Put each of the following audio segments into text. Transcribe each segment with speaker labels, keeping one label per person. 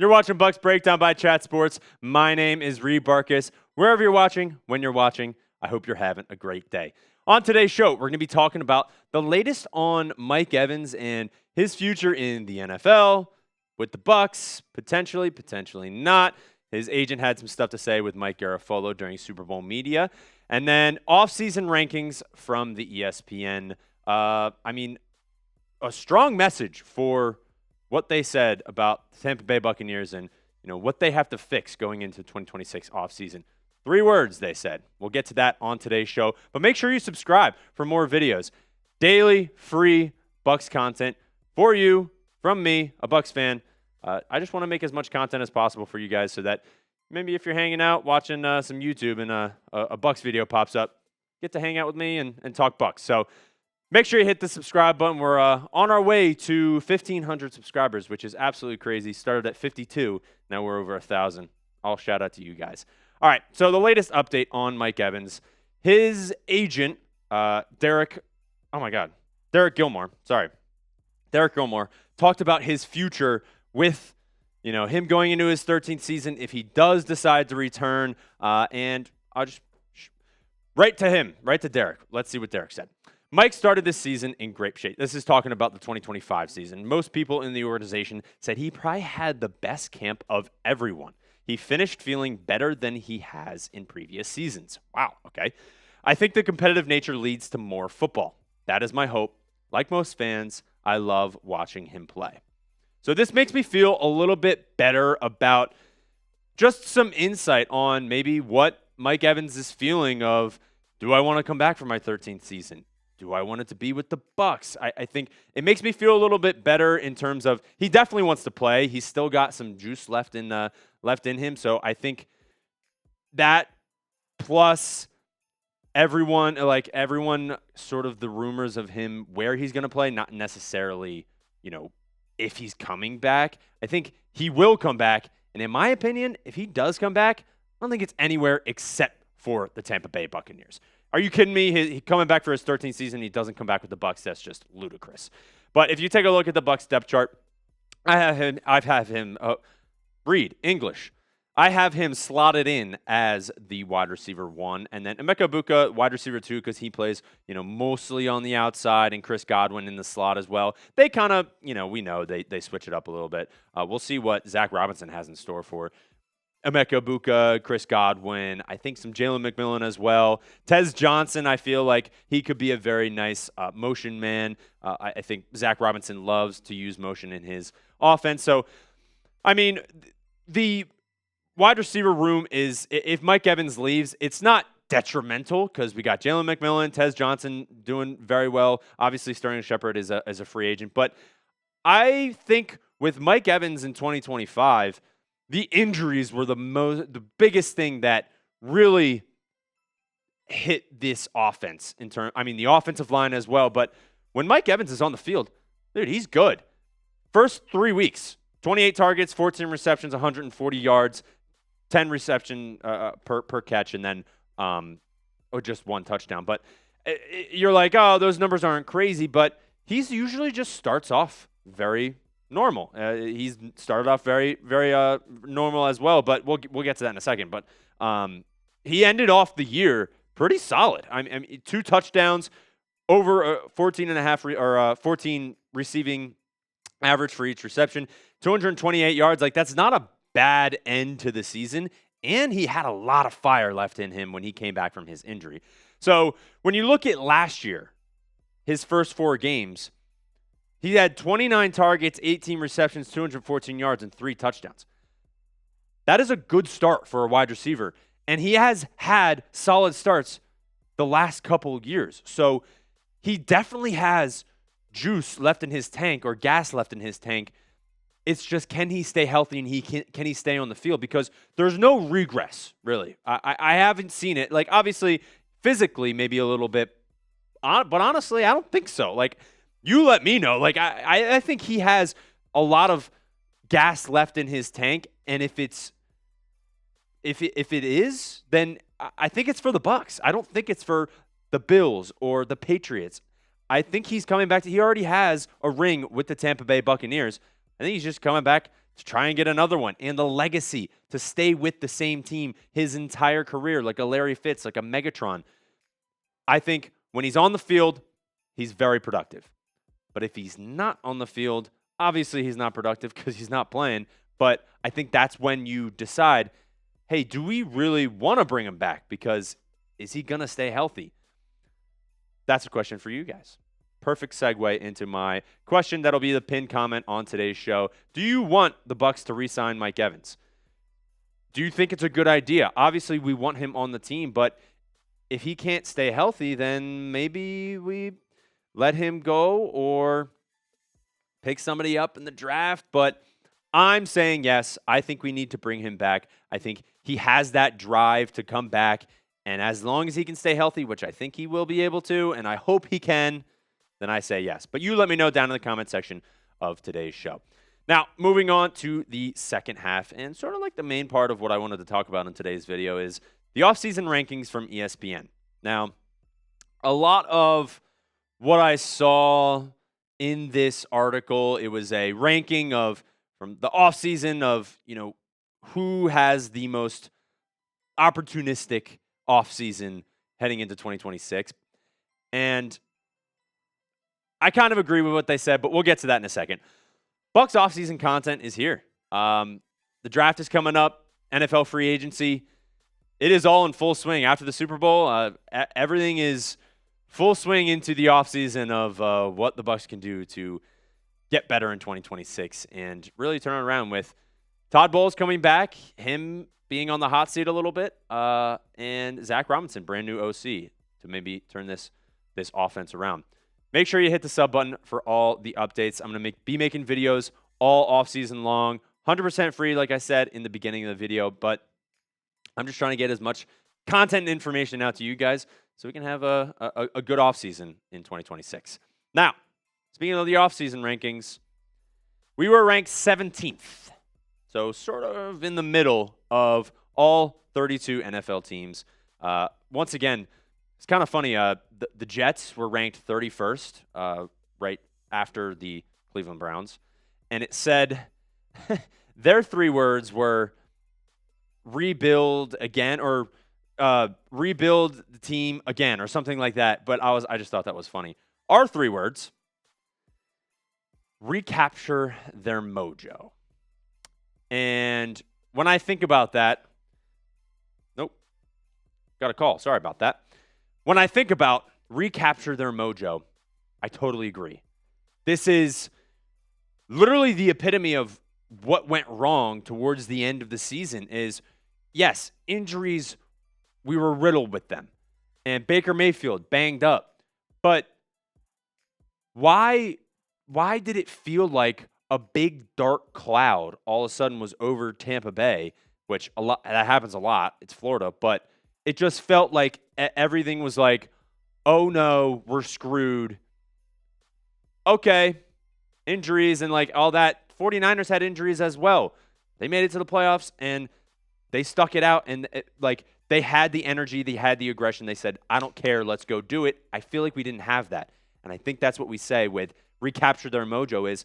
Speaker 1: You're watching Bucs Breakdown by Chat Sports. My name is Reed Barkus. Wherever you're watching, when you're watching, I hope you're having a great day. On today's show, we're going to be talking about the latest on Mike Evans and his future in the NFL, with the Bucs, potentially not. His agent had some stuff to say with Mike Garafolo during Super Bowl media. And then offseason rankings from the ESPN. A strong message for what they said about the Tampa Bay Buccaneers and what they have to fix going into 2026 offseason. 3 words, they said. We'll get to that on today's show. But make sure you subscribe for more videos. Daily, free Bucs content for you, from me, a Bucs fan. I just want to make as much content as possible for you guys so that maybe if you're hanging out, watching some YouTube and a Bucs video pops up, get to hang out with me and talk Bucs. So make sure you hit the subscribe button. We're on our way to 1,500 subscribers, which is absolutely crazy. Started at 52. Now we're over 1,000. All shout out to you guys. All right, so the latest update on Mike Evans. His agent, Deryk Gilmore, talked about his future with him going into his 13th season if he does decide to return. And I'll just right to Deryk. Let's see what Deryk said. Mike started this season in great shape. This is talking about the 2025 season. Most people in the organization said he probably had the best camp of everyone. He finished feeling better than he has in previous seasons. Wow, okay. I think the competitive nature leads to more football. That is my hope. Like most fans, I love watching him play. So this makes me feel a little bit better about just some insight on maybe what Mike Evans is feeling of, do I want to come back for my 13th season? Do I want it to be with the Bucs? I think it makes me feel a little bit better in terms of he definitely wants to play. He's still got some juice left in him. So I think that plus everyone sort of the rumors of him where he's going to play, not necessarily, if he's coming back. I think he will come back. And in my opinion, if he does come back, I don't think it's anywhere except for the Tampa Bay Buccaneers. Are you kidding me? He coming back for his 13th season, he doesn't come back with the Bucs. That's just ludicrous. But if you take a look at the Bucs depth chart, I have him read English. I have him slotted in as the wide receiver 1, and then Emeka Egbuka wide receiver 2 because he plays mostly on the outside, and Chris Godwin in the slot as well. They kind of we know they switch it up a little bit. We'll see what Zach Robinson has in store for Emeka Egbuka, Chris Godwin, I think some Jalen McMillan as well. Tez Johnson, I feel like he could be a very nice motion man. I think Zach Robinson loves to use motion in his offense. So, the wide receiver room is, if Mike Evans leaves, it's not detrimental because we got Jalen McMillan, Tez Johnson doing very well. Obviously, Sterling Shepard is a free agent. But I think with Mike Evans in 2025, the injuries were the biggest thing that really hit this offense the offensive line as well. But when Mike Evans is on the field, dude, he's good. First 3 weeks, 28 targets, 14 receptions, 140 yards, 10 reception per catch, and then just 1 touchdown. But you're like, oh, those numbers aren't crazy, but he's usually just starts off very normal. He's started off very, very normal as well, but we'll get to that in a second. But he ended off the year pretty solid. 2 touchdowns, over 14 receiving average for each reception, 228 yards. That's not a bad end to the season, and he had a lot of fire left in him when he came back from his injury. So when you look at last year, his first 4 games, he had 29 targets, 18 receptions, 214 yards, and 3 touchdowns. That is a good start for a wide receiver, and he has had solid starts the last couple of years. So he definitely has juice left in his tank or gas left in his tank. It's just, can he stay healthy and can he stay on the field? Because there's no regress, really. I haven't seen it. Obviously, physically, maybe a little bit, but honestly, I don't think so. You let me know. I think he has a lot of gas left in his tank, and if it is, then I think it's for the Bucs. I don't think it's for the Bills or the Patriots. I think he's coming back he already has a ring with the Tampa Bay Buccaneers. I think he's just coming back to try and get another one. And the legacy to stay with the same team his entire career, like a Larry Fitz, like a Megatron. I think when he's on the field, he's very productive. But if he's not on the field, obviously he's not productive because he's not playing. But I think that's when you decide, hey, do we really want to bring him back? Because is he going to stay healthy? That's a question for you guys. Perfect segue into my question that'll be the pinned comment on today's show. Do you want the Bucs to re-sign Mike Evans? Do you think it's a good idea? Obviously, we want him on the team, but if he can't stay healthy, then maybe we let him go or pick somebody up in the draft. But I'm saying yes, I think we need to bring him back. I think he has that drive to come back. And as long as he can stay healthy, which I think he will be able to, and I hope he can, then I say yes. But you let me know down in the comment section of today's show. Now, moving on to the second half, and sort of like the main part of what I wanted to talk about in today's video is the offseason rankings from ESPN. Now, a lot of what I saw in this article, it was a ranking of from the offseason of, who has the most opportunistic offseason heading into 2026. And I kind of agree with what they said, but we'll get to that in a second. Bucs offseason content is here. The draft is coming up, NFL free agency. It is all in full swing. After the Super Bowl, everything is full swing into the offseason of what the Bucs can do to get better in 2026 and really turn it around with Todd Bowles coming back, him being on the hot seat a little bit, and Zach Robinson, brand new OC, to maybe turn this offense around. Make sure you hit the sub button for all the updates. I'm going to be making videos all offseason long, 100% free, like I said in the beginning of the video, but I'm just trying to get as much content and information out to you guys so we can have a good offseason in 2026. Now, speaking of the offseason rankings, we were ranked 17th, so sort of in the middle of all 32 NFL teams. Once again, it's kind of funny. The Jets were ranked 31st, right after the Cleveland Browns. And it said their 3 words were rebuild again or rebuild the team again or something like that. But I just thought that was funny. Our 3 words, recapture their mojo. And when I think about that, nope, got a call. Sorry about that. When I think about recapture their mojo, I totally agree. This is literally the epitome of what went wrong towards the end of the season is, yes, injuries, we were riddled with them. And Baker Mayfield banged up. But why did it feel like a big dark cloud all of a sudden was over Tampa Bay, which that happens a lot. It's Florida, but it just felt like everything was like, oh no, we're screwed. Okay, injuries and like all that. 49ers had injuries as well. They made it to the playoffs and they stuck it out and they had the energy, they had the aggression. They said, I don't care, let's go do it. I feel like we didn't have that. And I think that's what we say with recapture their mojo is,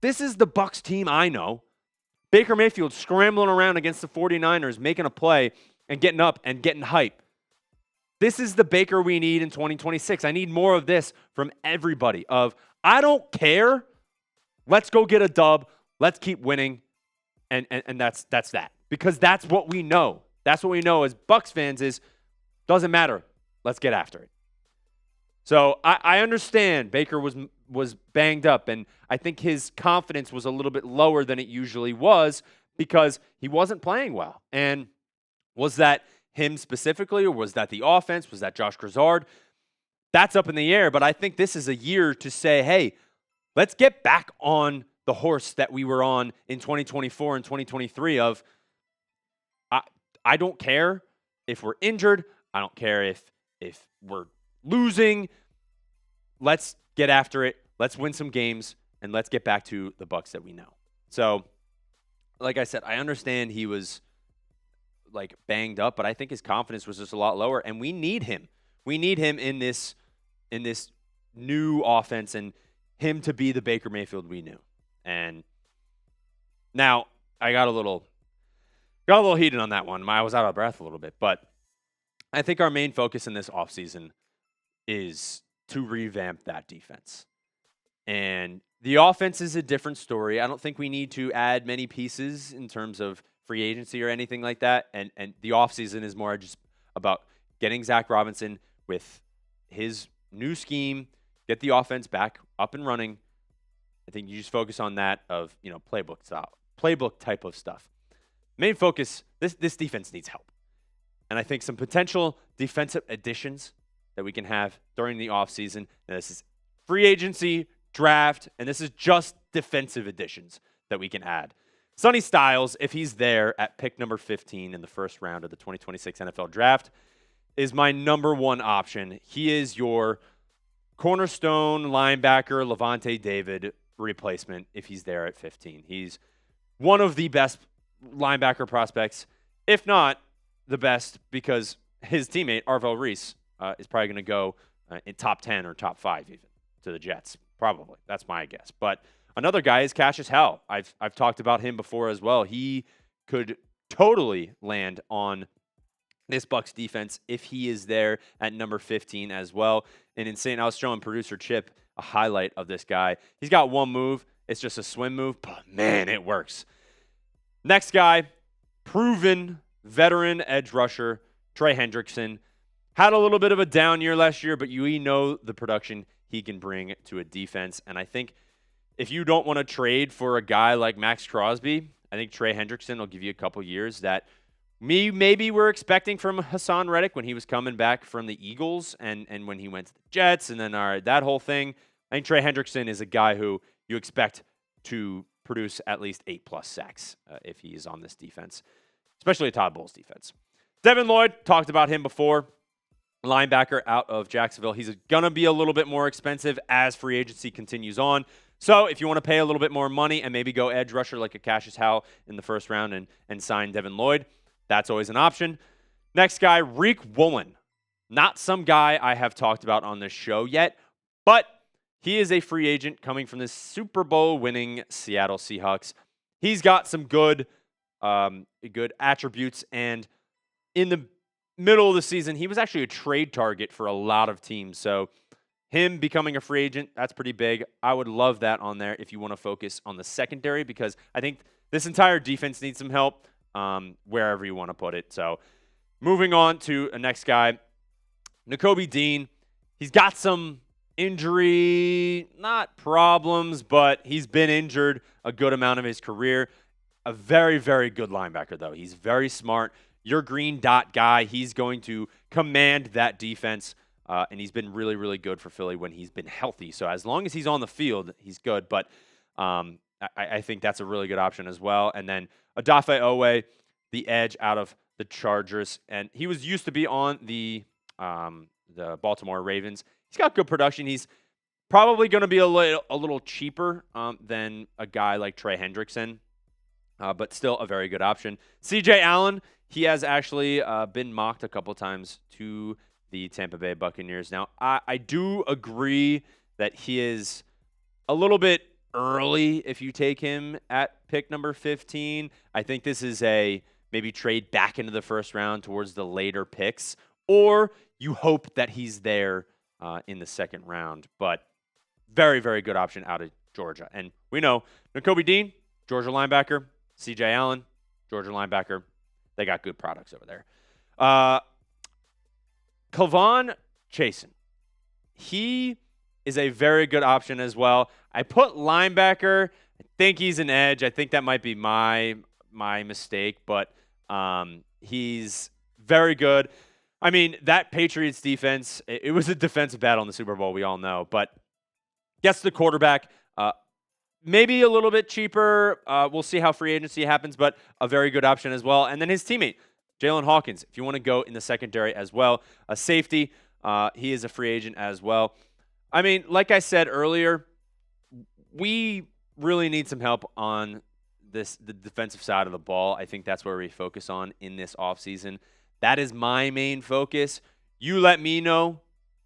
Speaker 1: this is the Bucs team I know. Baker Mayfield scrambling around against the 49ers, making a play and getting up and getting hype. This is the Baker we need in 2026. I need more of this from everybody of, I don't care. Let's go get a dub. Let's keep winning. And that's that. Because that's what we know. That's what we know as Bucs fans is, doesn't matter. Let's get after it. So I understand Baker was banged up, and I think his confidence was a little bit lower than it usually was because he wasn't playing well. And was that him specifically, or was that the offense? Was that Josh Grizzard? That's up in the air, but I think this is a year to say, hey, let's get back on the horse that we were on in 2024 and 2023 of I don't care if we're injured. I don't care if we're losing. Let's get after it. Let's win some games, and let's get back to the Bucs that we know. So, like I said, I understand he was like banged up, but I think his confidence was just a lot lower, and we need him. We need him in this new offense and him to be the Baker Mayfield we knew. And now I got a little heated on that one. I was out of breath a little bit, but I think our main focus in this offseason is to revamp that defense. And the offense is a different story. I don't think we need to add many pieces in terms of free agency or anything like that. And the offseason is more just about getting Zach Robinson with his new scheme, get the offense back up and running. I think you just focus on that of, playbook type of stuff. Main focus, this defense needs help. And I think some potential defensive additions that we can have during the offseason, and this is free agency, draft, and this is just defensive additions that we can add. Sonny Styles, if he's there at pick number 15 in the first round of the 2026 NFL Draft, is my number one option. He is your cornerstone linebacker, Levante David replacement if he's there at 15. He's one of the best linebacker prospects, if not the best, because his teammate, Arvell Reese, is probably going to go in top 10 or top 5 even to the Jets. Probably. That's my guess. But another guy is Cashius Howell. I've talked about him before as well. He could totally land on this Bucs defense if he is there at number 15 as well. And insane, I was showing producer Chip a highlight of this guy. He's got one move. It's just a swim move, but man, it works. Next guy, proven veteran edge rusher, Trey Hendrickson. Had a little bit of a down year last year, but you know the production he can bring to a defense. And I think if you don't want to trade for a guy like Max Crosby, I think Trey Hendrickson will give you a couple years that maybe we're expecting from Hassan Reddick when he was coming back from the Eagles and when he went to the Jets and then that whole thing. I think Trey Hendrickson is a guy who you expect to produce at least 8+ sacks if he is on this defense, especially a Todd Bowles defense. Devin Lloyd, talked about him before. Linebacker out of Jacksonville. He's going to be a little bit more expensive as free agency continues on. So if you want to pay a little bit more money and maybe go edge rusher like a Cashius Howell in the first round and sign Devin Lloyd, that's always an option. Next guy, Tariq Woolen. Not some guy I have talked about on this show yet, but he is a free agent coming from the Super Bowl winning Seattle Seahawks. He's got some good attributes, and in the middle of the season, he was actually a trade target for a lot of teams. So him becoming a free agent, that's pretty big. I would love that on there if you want to focus on the secondary, because I think this entire defense needs some help wherever you want to put it. So moving on to a next guy, Nakobe Dean. He's got some injury, not problems, but he's been injured a good amount of his career. A very, very good linebacker, though. He's very smart. Your green dot guy, he's going to command that defense, and he's been really, really good for Philly when he's been healthy. So as long as he's on the field, he's good. But I think that's a really good option as well. And then Odafe Oweh, the edge out of the Chargers, and he was used to be on the Baltimore Ravens. He's got good production. He's probably going to be a little cheaper than a guy like Trey Hendrickson, but still a very good option. C.J. Allen. He has actually been mocked a couple times to the Tampa Bay Buccaneers. Now, I do agree that he is a little bit early if you take him at pick number 15. I think this is a maybe trade back into the first round towards the later picks, or you hope that he's there in the second round. But very, very good option out of Georgia. And we know Nakobe Dean, Georgia linebacker, C.J. Allen, Georgia linebacker. They got good products over there. Chaisson. He is a very good option as well. I put linebacker. I think he's an edge. I think that might be my mistake, but he's very good. I mean, that Patriots defense, it was a defensive battle in the Super Bowl, we all know, but gets the quarterback. Maybe a little bit cheaper. We'll see how free agency happens, but a very good option as well. And then his teammate, Jaylinn Hawkins, if you want to go in the secondary as well. A safety, he is a free agent as well. I mean, like I said earlier, we really need some help on the defensive side of the ball. I think that's where we focus on in this offseason. That is my main focus. You let me know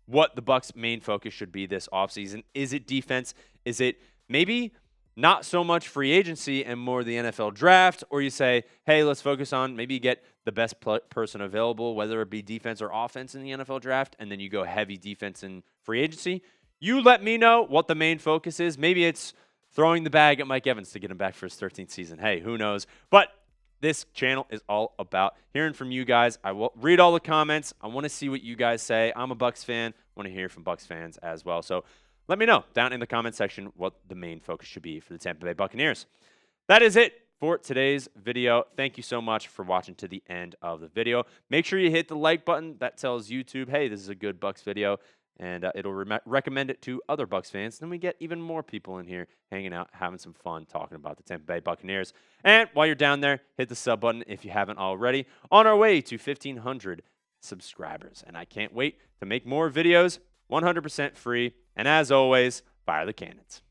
Speaker 1: what the Bucs' main focus should be this offseason. Is it defense? Is it maybe not so much free agency and more the NFL draft, or you say, hey, let's focus on maybe get the best person available, whether it be defense or offense in the NFL draft, and then you go heavy defense in free agency. You let me know what the main focus is. Maybe it's throwing the bag at Mike Evans to get him back for his 13th season. Hey, who knows? But this channel is all about hearing from you guys. I will read all the comments. I want to see what you guys say. I'm a Bucs fan. I want to hear from Bucs fans as well. So let me know down in the comment section what the main focus should be for the Tampa Bay Buccaneers. That is it for today's video. Thank you so much for watching to the end of the video. Make sure you hit the like button. That tells YouTube, hey, this is a good Bucs video, and it'll recommend it to other Bucs fans. Then we get even more people in here hanging out, having some fun, talking about the Tampa Bay Buccaneers. And while you're down there, hit the sub button if you haven't already. On our way to 1,500 subscribers. And I can't wait to make more videos, 100% free. And as always, fire the cannons.